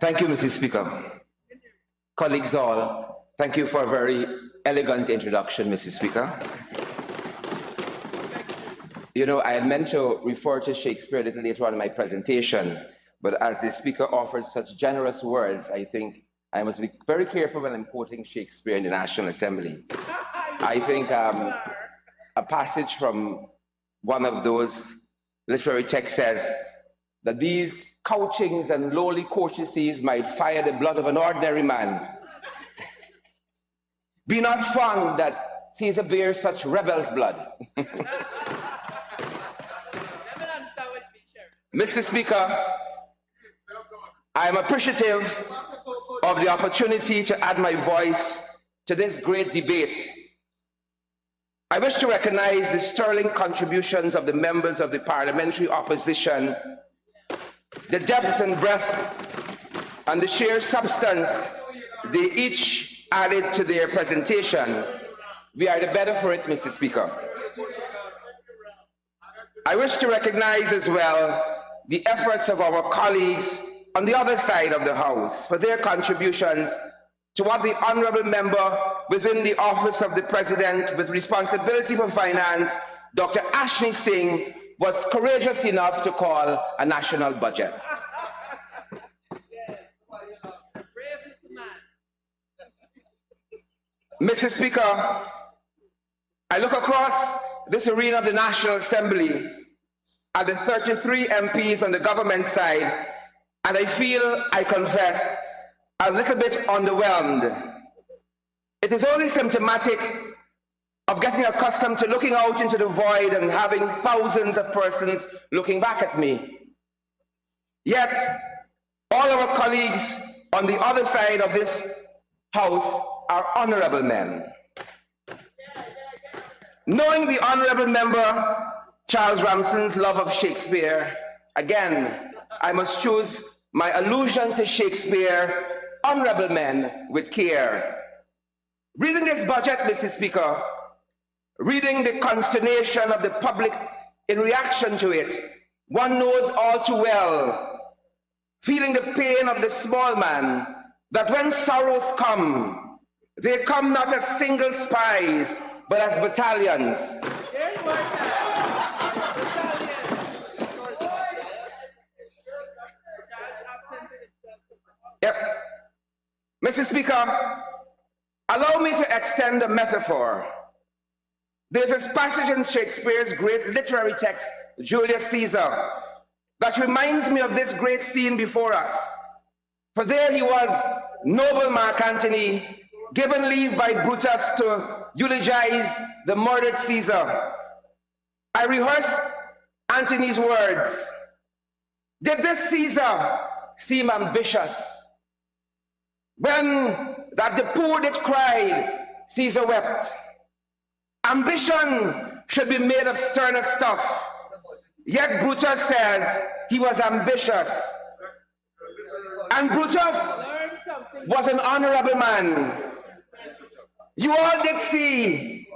Thank you, Mrs. Speaker. Colleagues all, thank you for a very elegant introduction, Mrs. Speaker. You know, I had meant to refer to Shakespeare a little later on in my presentation, but as the Speaker offered such generous words, I think I must be very careful when I'm quoting Shakespeare in the National Assembly. I think a passage from one of those literary texts says that these couchings and lowly courtesies might fire the blood of an ordinary man. Be not fond that Caesar bears such rebels' blood. Mr. Speaker, I am appreciative of the opportunity to add my voice to this great debate. I wish to recognize the sterling contributions of the members of the parliamentary opposition, the depth and breadth and the sheer substance they each added to their presentation. We are the better for it, Mr. Speaker. I wish to recognize as well the efforts of our colleagues on the other side of the House for their contributions to what the honourable member within the office of the President with responsibility for finance, Dr. Ashni Singh, was courageous enough to call a national budget. Mr. Speaker, I look across this arena of the National Assembly at the 33 MPs on the government side, and I feel, I confess, a little bit underwhelmed. It is only symptomatic of getting accustomed to looking out into the void and having thousands of persons looking back at me. Yet, all our colleagues on the other side of this House are honourable men. Knowing the honourable member Charles Ramson's love of Shakespeare, again, I must choose my allusion to Shakespeare, honourable men, with care. Reading this budget, Mr. Speaker, reading the consternation of the public in reaction to it, one knows all too well, feeling the pain of the small man, that when sorrows come, they come not as single spies, but as battalions. Yep. Mr. Speaker, allow me to extend a metaphor. There's a passage in Shakespeare's great literary text, Julius Caesar, that reminds me of this great scene before us. For there he was, noble Mark Antony, given leave by Brutus to eulogize the murdered Caesar. I rehearse Antony's words. Did this Caesar seem ambitious? When that the poor did cry, Caesar wept. Ambition should be made of sterner stuff. Yet Brutus says he was ambitious. And Brutus was an honorable man. You all did see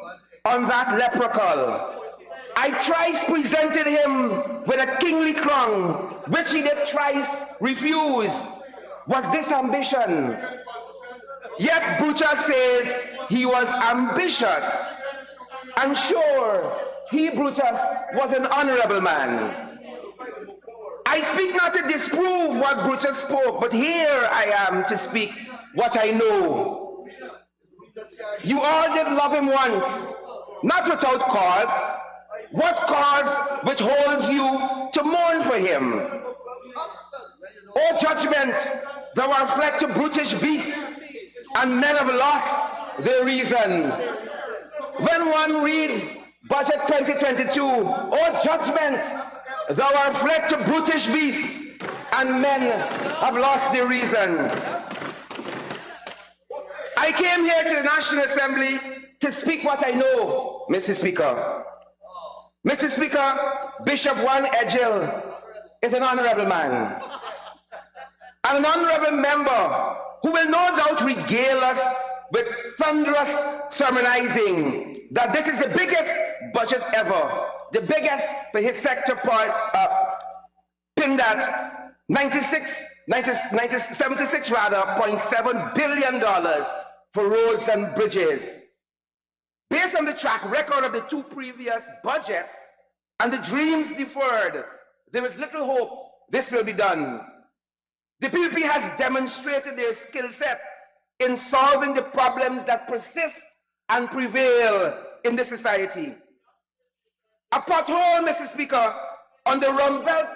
on that leprechaun, I thrice presented him with a kingly crown, which he did thrice refuse. Was this ambition? Yet Brutus says he was ambitious. And sure, he, Brutus, was an honorable man. I speak not to disprove what Brutus spoke, but here I am to speak what I know. You all did love him once, not without cause. What cause which holds you to mourn for him? O judgment, thou art fled to brutish beasts, and men have lost their reason. When one reads Budget 2022, O judgment, thou art fled to brutish beasts, and men have lost their reason. I came here to the National Assembly to speak what I know, Mr. Speaker. Mr. Speaker, Bishop Juan Edgil is an honorable man, and an honorable member who will no doubt regale us with thunderous sermonizing that this is the biggest budget ever, the biggest for his sector part, pinned at 96 76 rather, $0.7 billion for roads and bridges. Based on the track record of the two previous budgets and the dreams deferred, there is little hope this will be done. The PPP has demonstrated their skill set in solving the problems that persist and prevail in the society. A pothole, Mr. Speaker, on the Rumbelt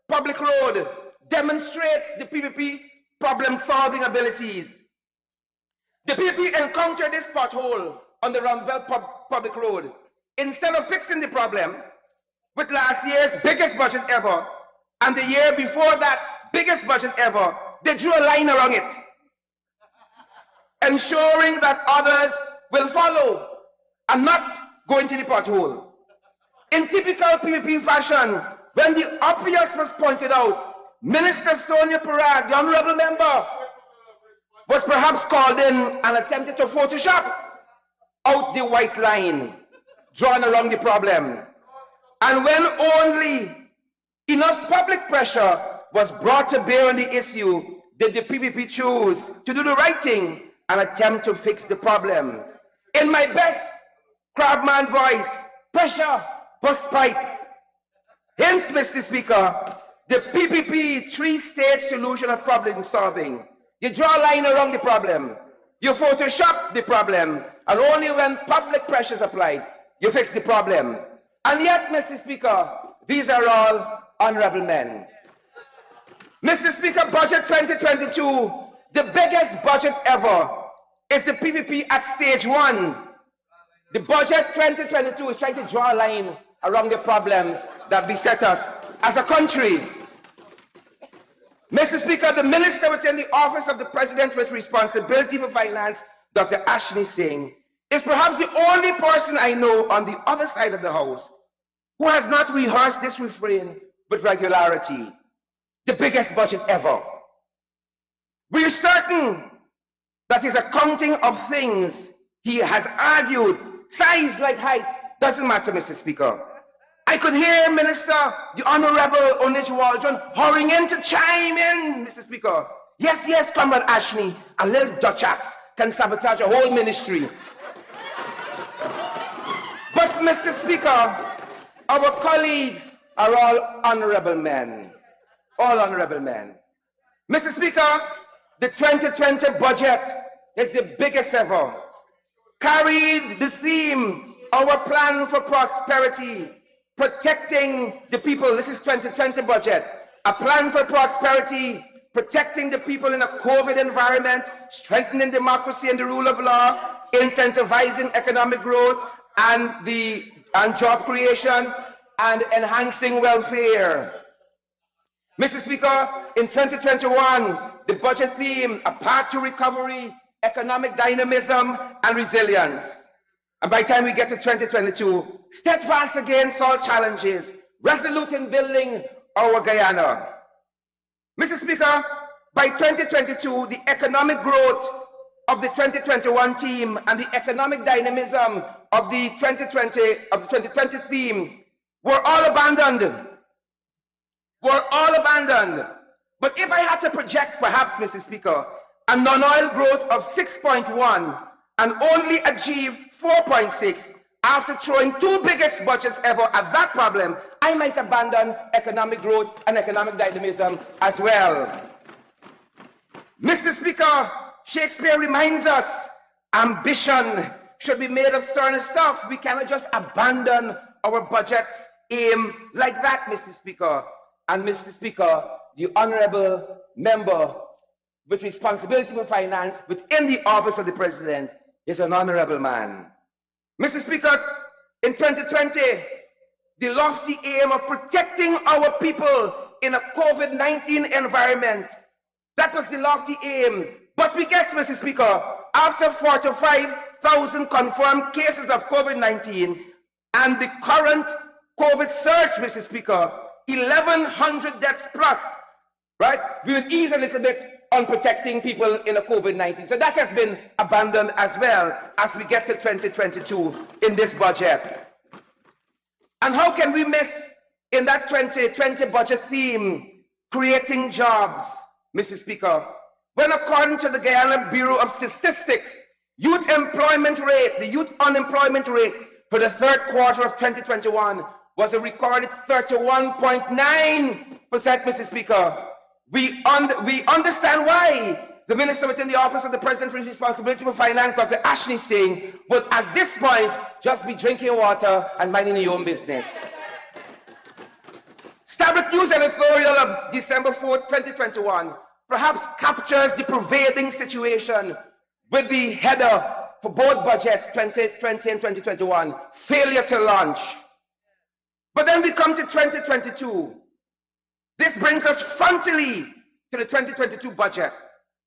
Public Road demonstrates the PPP problem-solving abilities. The PPP encountered this pothole on the Rumbelt Public Road. Instead of fixing the problem with last year's biggest budget ever and the year before that biggest budget ever, they drew a line around it, ensuring that others will follow and not go into the pothole. In typical PPP fashion, when the obvious was pointed out, Minister Sonia Parag, the honorable member, was perhaps called in and attempted to Photoshop out the white line drawn around the problem. And when only enough public pressure was brought to bear on the issue, did the PPP choose to do the right thing and attempt to fix the problem. In my best crabman voice, pressure, bust pipe. Hence, Mr. Speaker, the PPP three-stage solution of problem solving. You draw a line around the problem, you Photoshop the problem, and only when public pressure is applied, you fix the problem. And yet, Mr. Speaker, these are all honorable men. Mr. Speaker, Budget 2022, the biggest budget ever, is the PPP at stage one. The Budget 2022 is trying to draw a line around the problems that beset us as a country. Mr. Speaker, the minister within the office of the president with responsibility for finance, Dr. Ashley Singh, is perhaps the only person I know on the other side of the house who has not rehearsed this refrain with regularity. The biggest budget ever. We are certain that his accounting of things he has argued, size like height, doesn't matter, Mr. Speaker. I could hear Minister, the Honorable Onich Waldron, hurrying in to chime in, Mr. Speaker. Yes, yes, Comrade Ashley, a little Dutch axe can sabotage a whole ministry. But, Mr. Speaker, our colleagues are all honorable men. All honorable men. Mr. Speaker, the 2020 budget is the biggest ever. Carried the theme, our plan for prosperity, protecting the people. This is 2020 budget. A plan for prosperity, protecting the people in a COVID environment, strengthening democracy and the rule of law, incentivizing economic growth and job creation, and enhancing welfare. Mr. Speaker, in 2021, the budget theme, a path to recovery, economic dynamism, and resilience. And by the time we get to 2022, steadfast against all challenges, resolute in building our Guyana. Mr. Speaker, by 2022, the economic growth of the 2021 theme and the economic dynamism of the 2020 theme were all abandoned. But if I had to project, perhaps, Mr. Speaker, a non-oil growth of 6.1 and only achieve 4.6 after throwing two biggest budgets ever at that problem, I might abandon economic growth and economic dynamism as well. Mr. Speaker, Shakespeare reminds us, ambition should be made of sterner stuff. We cannot just abandon our budget's aim like that, Mr. Speaker. And Mr. Speaker, the honorable member with responsibility for finance within the office of the president is an honorable man. Mr. Speaker, in 2020, the lofty aim of protecting our people in a COVID-19 environment, that was the lofty aim. But we guess, Mr. Speaker, after 45,000 confirmed cases of COVID-19 and the current COVID surge, Mr. Speaker, 1,100 deaths plus, right? We will ease a little bit on protecting people in a COVID-19. So that has been abandoned as well as we get to 2022 in this budget. And how can we miss in that 2020 budget theme, creating jobs, Mr. Speaker, when according to the Guyana Bureau of Statistics, the youth unemployment rate for the third quarter of 2021 was a recorded 31.9%, Mr. Speaker. We understand why the minister within the office of the president with responsibility for finance, Dr. Ashley Singh, would at this point just be drinking water and minding your own business. Stabrook News editorial of December 4, 2021 perhaps captures the prevailing situation with the header for both budgets 2020 and 2021, failure to launch. But then we come to 2022. This brings us frontally to the 2022 budget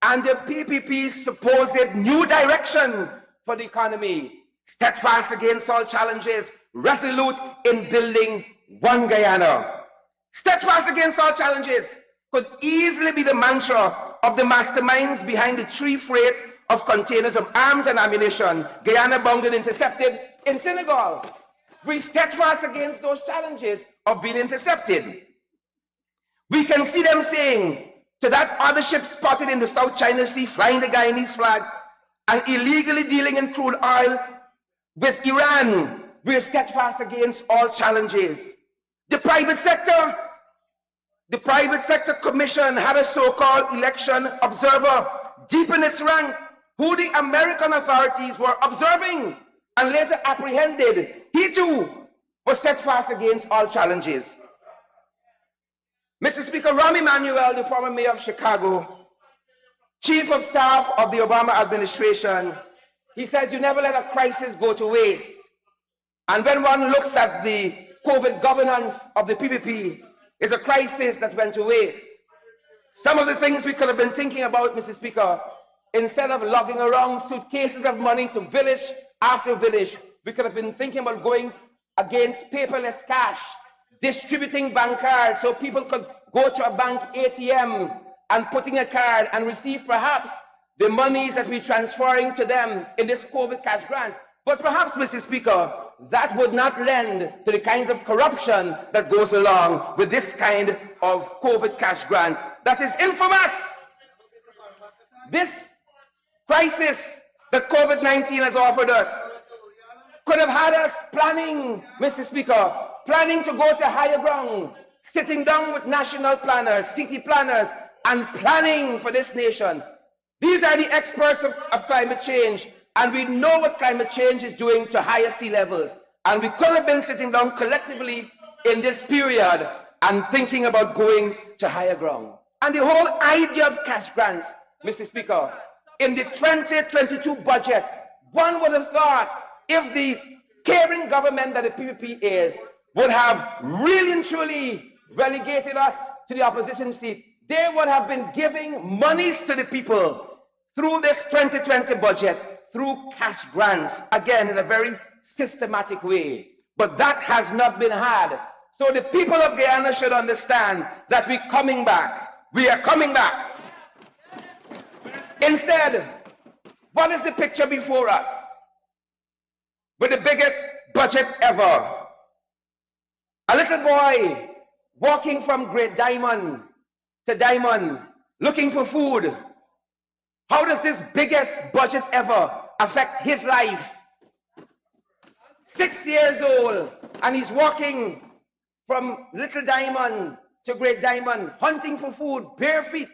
and the PPP's supposed new direction for the economy, steadfast against all challenges, resolute in building one Guyana. Steadfast against all challenges could easily be the mantra of the masterminds behind the 3 freight of containers of arms and ammunition Guyana bound and intercepted in Senegal. We steadfast against those challenges of being intercepted. We can see them saying to that other ship spotted in the South China Sea flying the Guyanese flag and illegally dealing in crude oil with Iran, we're steadfast against all challenges. The private sector commission had a so-called election observer deep in its rank who the American authorities were observing and later apprehended. He too was steadfast against all challenges. Mr. Speaker, Rahm Emanuel, the former mayor of Chicago, chief of staff of the Obama administration, he says you never let a crisis go to waste. And when one looks at the COVID governance of the PPP, it's a crisis that went to waste. Some of the things we could have been thinking about, Mr. Speaker, instead of lugging around suitcases of money to village after village, we could have been thinking about going against paperless cash, distributing bank cards so people could go to a bank ATM and putting a card and receive perhaps the monies that we're transferring to them in this COVID cash grant. But perhaps, Mr. Speaker, that would not lend to the kinds of corruption that goes along with this kind of COVID cash grant that is infamous. This crisis that COVID-19 has offered us could have had us planning, Mr. Speaker, planning to go to higher ground, sitting down with national planners, city planners, and planning for this nation. These are the experts of climate change, and we know what climate change is doing to higher sea levels. And we could have been sitting down collectively in this period and thinking about going to higher ground. And the whole idea of cash grants, Mr. Speaker, in the 2022 budget, one would have thought if the caring government that the PPP is would have really and truly relegated us to the opposition seat, they would have been giving monies to the people through this 2020 budget, through cash grants, again, in a very systematic way. But that has not been had. So the people of Guyana should understand that we're coming back. We are coming back. Instead, what is the picture before us? With the biggest budget ever. A little boy walking from Great Diamond to Diamond, looking for food. How does this biggest budget ever affect his life? 6 years old, and he's walking from Little Diamond to Great Diamond, hunting for food, bare feet,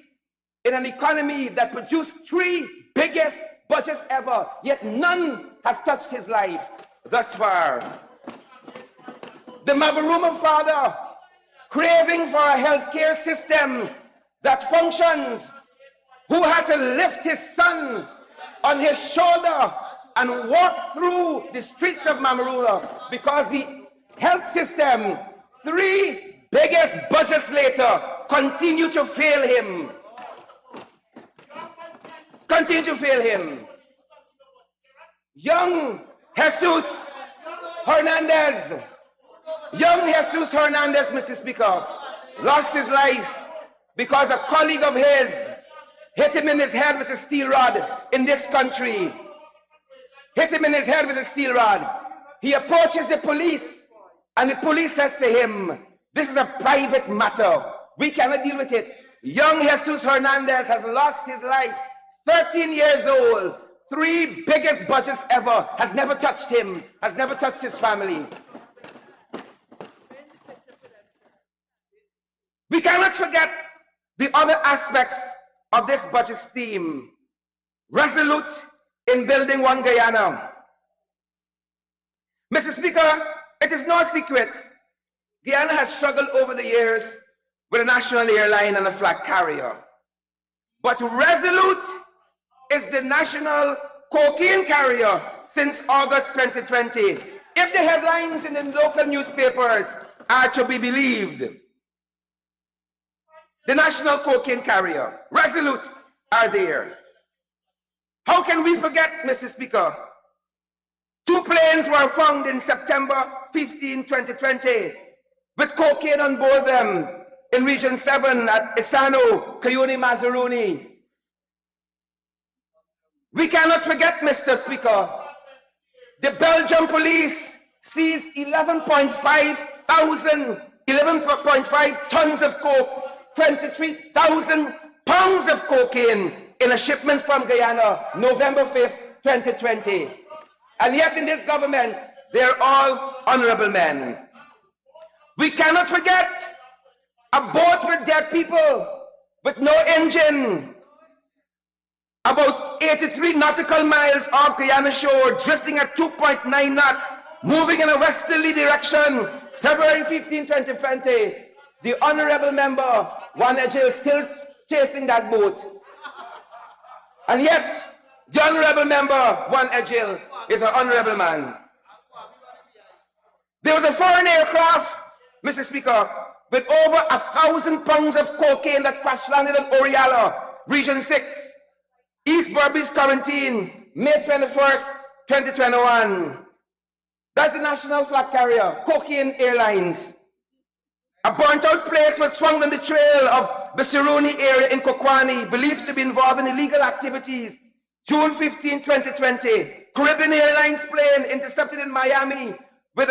in an economy that produced 3 biggest budgets ever, yet none has touched his life thus far. The Mabaruma father, craving for a healthcare system that functions, who had to lift his son on his shoulder and walk through the streets of Mamarula because the health system, 3 biggest budgets later, continue to fail him. Continue to fail him. Young Jesus Hernandez, Mr. Speaker, lost his life because a colleague of his hit him in his head with a steel rod in this country. Hit him in his head with a steel rod. He approaches the police, and the police says to him, "This is a private matter. We cannot deal with it. Young Jesus Hernandez has lost his life, 13 years old, 3 biggest budgets ever, has never touched him, has never touched his family. We cannot forget the other aspects of this budget theme. Resolute in building one Guyana. Mr. Speaker, it is no secret Guyana has struggled over the years with a national airline and a flag carrier. But Resolute is the national cocaine carrier since August 2020. If the headlines in the local newspapers are to be believed, the national cocaine carrier, Resolute, are there. How can we forget, Mr. Speaker? 2 planes were found in September 15, 2020, with cocaine on board them in Region 7 at Isano, Cayuni, Mazaruni. We cannot forget, Mr. Speaker, the Belgian police seized 11.5 tons of coke, 23,000 pounds of cocaine in a shipment from Guyana, November 5th, 2020. And yet in this government, they're all honorable men. We cannot forget a boat with dead people, with no engine, about 83 nautical miles off Guyana shore, drifting at 2.9 knots, moving in a westerly direction, February 15, 2020. The honorable member, Juan Ejil, still chasing that boat. And yet, the honorable member, Juan Ejil, is an honorable man. There was a foreign aircraft, Mr. Speaker, with over 1,000 pounds of cocaine that crash landed at Oriala, Region 6, East Berbice Quarantine, May 21st, 2021. That's the national flag carrier, Cocaine Airlines. A burnt-out place was found on the trail of the Seruni area in Kokwani, believed to be involved in illegal activities. June 15, 2020, Caribbean Airlines plane intercepted in Miami with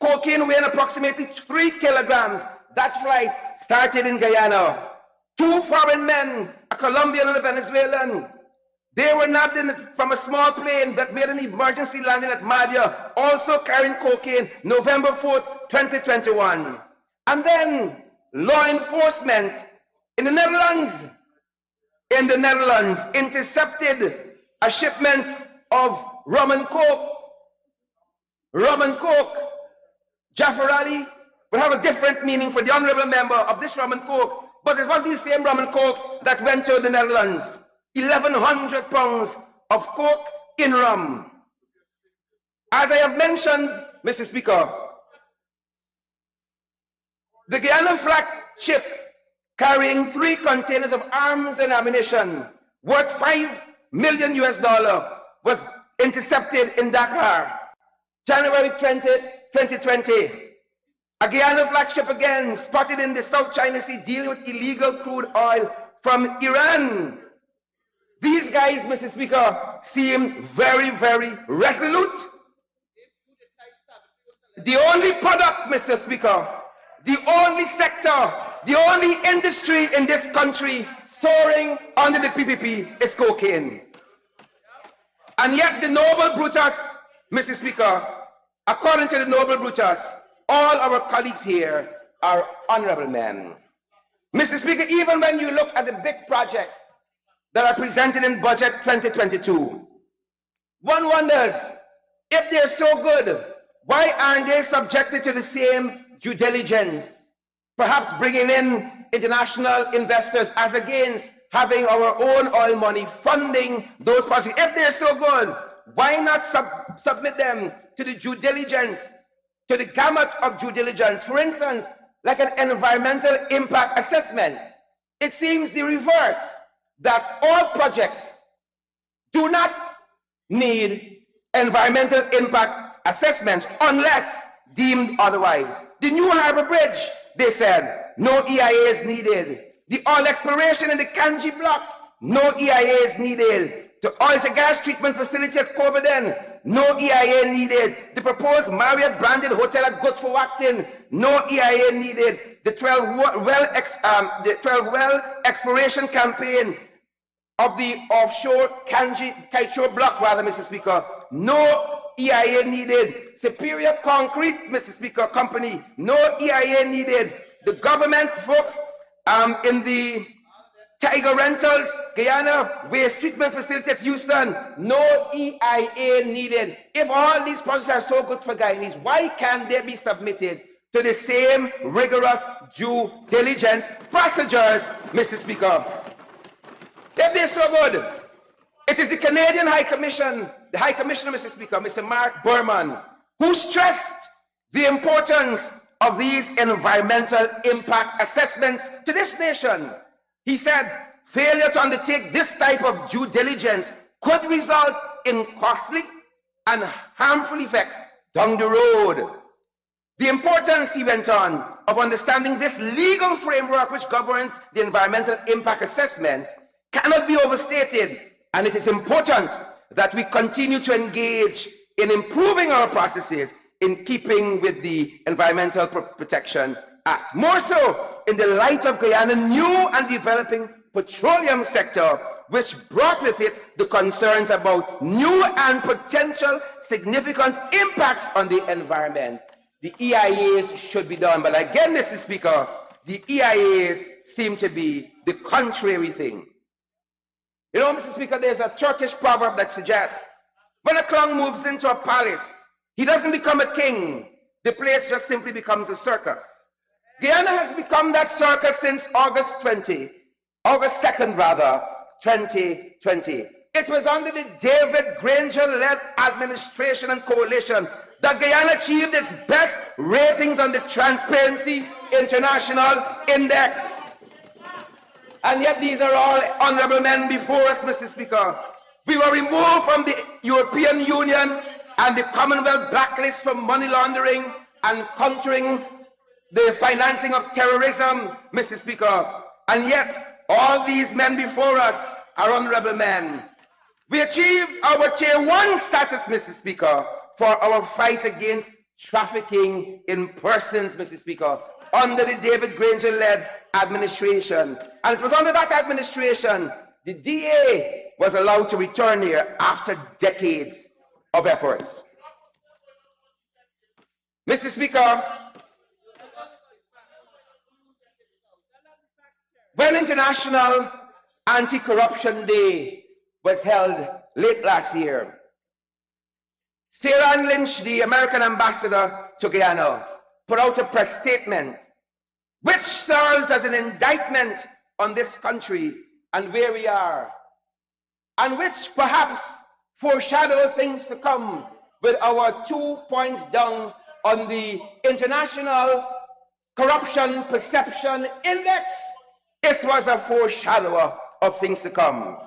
cocaine weighing approximately 3 kilograms. That flight started in Guyana. 2 foreign men, a Colombian and a Venezuelan, they were nabbed from a small plane that made an emergency landing at Madia, also carrying cocaine, November 4th, 2021. And then law enforcement in the Netherlands, intercepted a shipment of rum and coke. Jafar Ali will have a different meaning for the honorable member of this rum and coke, but it wasn't the same rum and coke that went to the Netherlands. 1,100 pounds of coke in rum. As I have mentioned, Mr. Speaker, the Guyana flag ship carrying 3 containers of arms and ammunition worth $5 million was intercepted in Dakar, January 20, 2020. A Guyana flagship again spotted in the South China Sea dealing with illegal crude oil from Iran. These guys, Mr. Speaker, seem very, very resolute. The only product, Mr. Speaker, the only sector, the only industry in this country soaring under the PPP is cocaine. And yet the noble Brutus, Mr. Speaker, according to the noble Brutus, all our colleagues here are honorable men. Mr. Speaker, even when you look at the big projects that are presented in Budget 2022, one wonders, if they're so good, why aren't they subjected to the same due diligence? Perhaps bringing in international investors as against having our own oil money funding those projects. If they're so good, why not submit them to the due diligence, to the gamut of due diligence? For instance, like an environmental impact assessment. It seems the reverse, that all projects do not need environmental impact assessments unless deemed otherwise. The New Harbor Bridge, they said, no EIA is needed. The oil exploration in the Kanji block, no EIA is needed. The oil to gas treatment facility at Corbeden, no EIA needed. The proposed Marriott branded hotel at Gutfawaktin, no EIA needed. the 12 well exploration campaign of the offshore Kaito block, rather, Mr. Speaker. No EIA needed. Superior Concrete, Mr. Speaker, company, no EIA needed. The government folks in the Tiger Rentals, Guyana, Waste Treatment Facility at Houston, no EIA needed. If all these projects are so good for Guyanese, why can't they be submitted to the same rigorous due diligence procedures, Mr. Speaker? If they're so good, it is the Canadian High Commission, the High Commissioner, Mr. Speaker, Mr. Mark Berman, who stressed the importance of these environmental impact assessments to this nation. He said, failure to undertake this type of due diligence could result in costly and harmful effects down the road. The importance, he went on, of understanding this legal framework which governs the environmental impact assessments cannot be overstated, and it is important that we continue to engage in improving our processes in keeping with the Environmental Protection Act. More so in the light of Guyana's new and developing petroleum sector, which brought with it the concerns about new and potential significant impacts on the environment. The EIAs should be done, but again, Mr. Speaker, the EIAs seem to be the contrary thing. You know, Mr. Speaker, there's a Turkish proverb that suggests when a clown moves into a palace, he doesn't become a king. The place just simply becomes a circus. Guyana has become that circus since August 2nd, 2020. It was under the David Granger-led administration and coalition that Guyana achieved its best ratings on the Transparency International Index. And yet these are all honorable men before us, Mr. Speaker. We were removed from the European Union and the Commonwealth blacklist for money laundering and countering the financing of terrorism, Mr. Speaker. And yet all these men before us are honorable men. We achieved our Tier 1 status, Mr. Speaker, for our fight against trafficking in persons, Mr. Speaker, under the David Granger-led administration. And it was under that administration the DA was allowed to return here after decades of efforts. Mr. Speaker, when International Anti-Corruption Day was held late last year, Sherod Lynch, the American ambassador to Guyana, put out a press statement which serves as an indictment on this country and where we are, and which perhaps foreshadow things to come with our 2 points down on the International Corruption Perception Index. This was a foreshadower of things to come.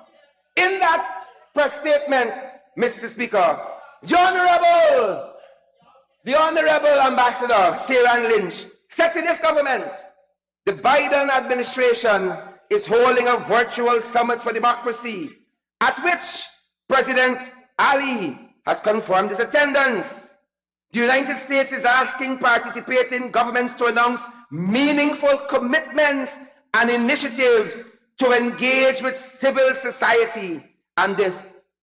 In that press statement, Mr. Speaker, the Honorable Ambassador Sherod Lynch said to this government, the Biden administration is holding a virtual summit for democracy at which President Ali has confirmed his attendance. The United States is asking participating governments to announce meaningful commitments and initiatives to engage with civil society and the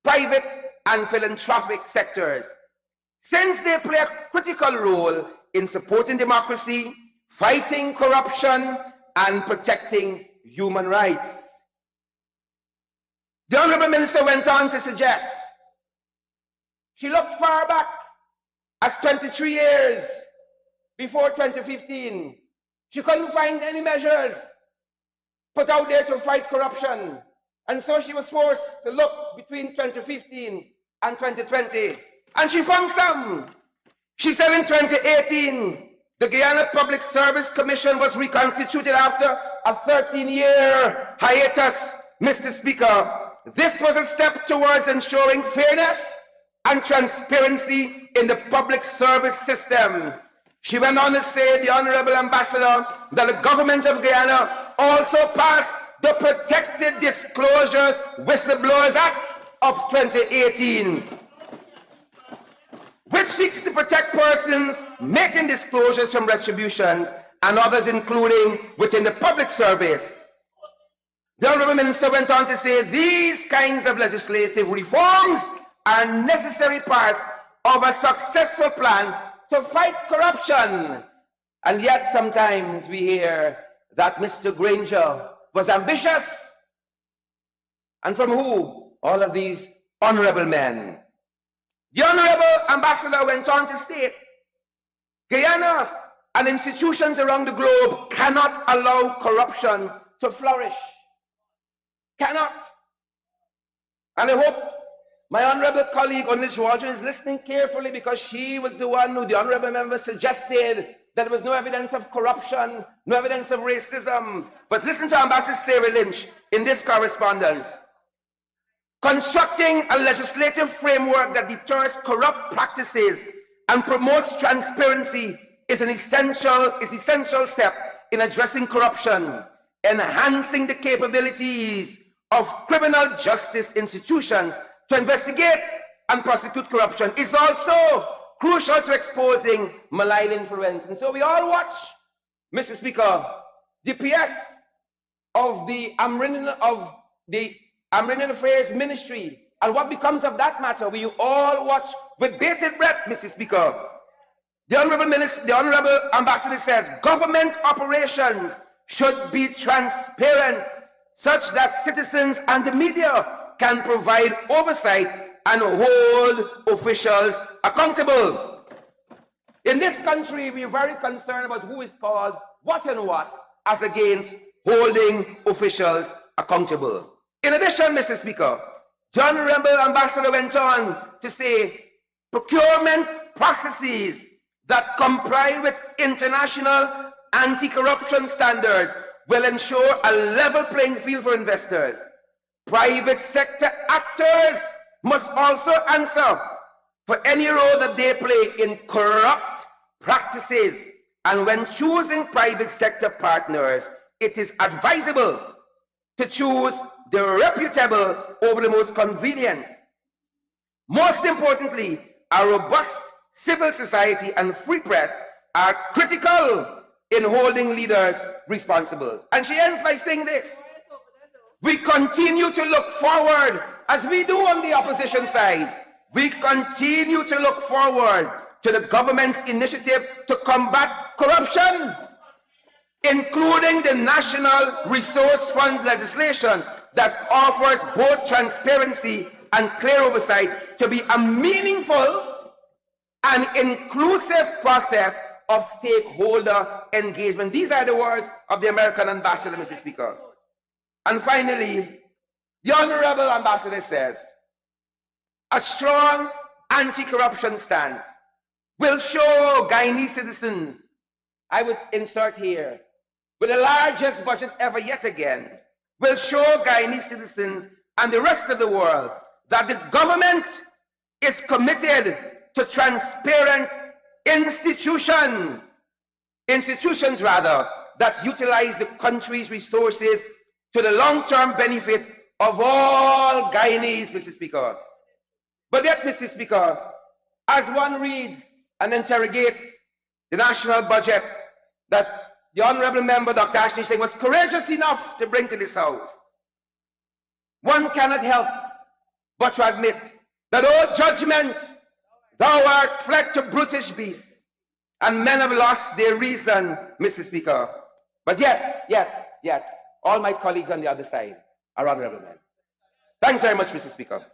private and philanthropic sectors, since they play a critical role in supporting democracy, fighting corruption, and protecting human rights. The Honorable Minister went on to suggest she looked far back as 23 years before 2015. She couldn't find any measures put out there to fight corruption. And so she was forced to look between 2015 and 2020. And she found some. She said in 2018, the Guyana Public Service Commission was reconstituted after a 13-year hiatus, Mr. Speaker. This was a step towards ensuring fairness and transparency in the public service system. She went on to say, the Honorable Ambassador, that the government of Guyana also passed the Protected Disclosures Whistleblowers Act of 2018, which seeks to protect persons making disclosures from retributions and others including within the public service. The Honourable Minister went on to say these kinds of legislative reforms are necessary parts of a successful plan to fight corruption. And yet sometimes we hear that Mr. Granger was ambitious. And from who? All of these honourable men. The Honourable Ambassador went on to state, Guyana and institutions around the globe cannot allow corruption to flourish. Cannot. And I hope my honourable colleague Onis Waldron is listening carefully, because she was the one who, the honourable member, suggested that there was no evidence of corruption, no evidence of racism. But listen to Ambassador Sarah Lynch in this correspondence. Constructing a legislative framework that deters corrupt practices and promotes transparency is an essential step in addressing corruption. Enhancing the capabilities of criminal justice institutions to investigate and prosecute corruption is also crucial to exposing malign influence. And so we all watch, Mr. Speaker, the PS of the Amrinian Affairs Ministry, and what becomes of that matter. We all watch with bated breath, Mr. Speaker. The Honourable Ambassador says government operations should be transparent, such that citizens and the media can provide oversight and hold officials accountable. In this country, we are very concerned about who is called what and what, as against holding officials accountable. In addition, Mr. Speaker, the Honourable Ambassador went on to say procurement processes that comply with international anti-corruption standards will ensure a level playing field for investors. Private sector actors must also answer for any role that they play in corrupt practices. And when choosing private sector partners, it is advisable to choose the reputable over the most convenient. Most importantly, a robust civil society and free press are critical in holding leaders responsible. And she ends by saying this: we continue to look forward, as we do on the opposition side, we continue to look forward to the government's initiative to combat corruption, including the National Resource Fund legislation that offers both transparency and clear oversight to be a meaningful and inclusive process of stakeholder engagement. These are the words of the American ambassador, Mr. Speaker. And finally, the Honourable Ambassador says, a strong anti-corruption stance will show Guyanese citizens, I would insert here, with the largest budget ever yet again, will show Guyanese citizens and the rest of the world that the government is committed to transparent institutions that utilize the country's resources to the long-term benefit of all Guyanese, Mr. Speaker. But yet, Mr. Speaker, as one reads and interrogates the national budget that the Honourable Member, Dr. Ashley Singh, was courageous enough to bring to this House, one cannot help but to admit that all judgment, thou art fled to brutish beasts, and men have lost their reason, Mr. Speaker. But yet, all my colleagues on the other side are honourable men. Thanks very much, Mr. Speaker.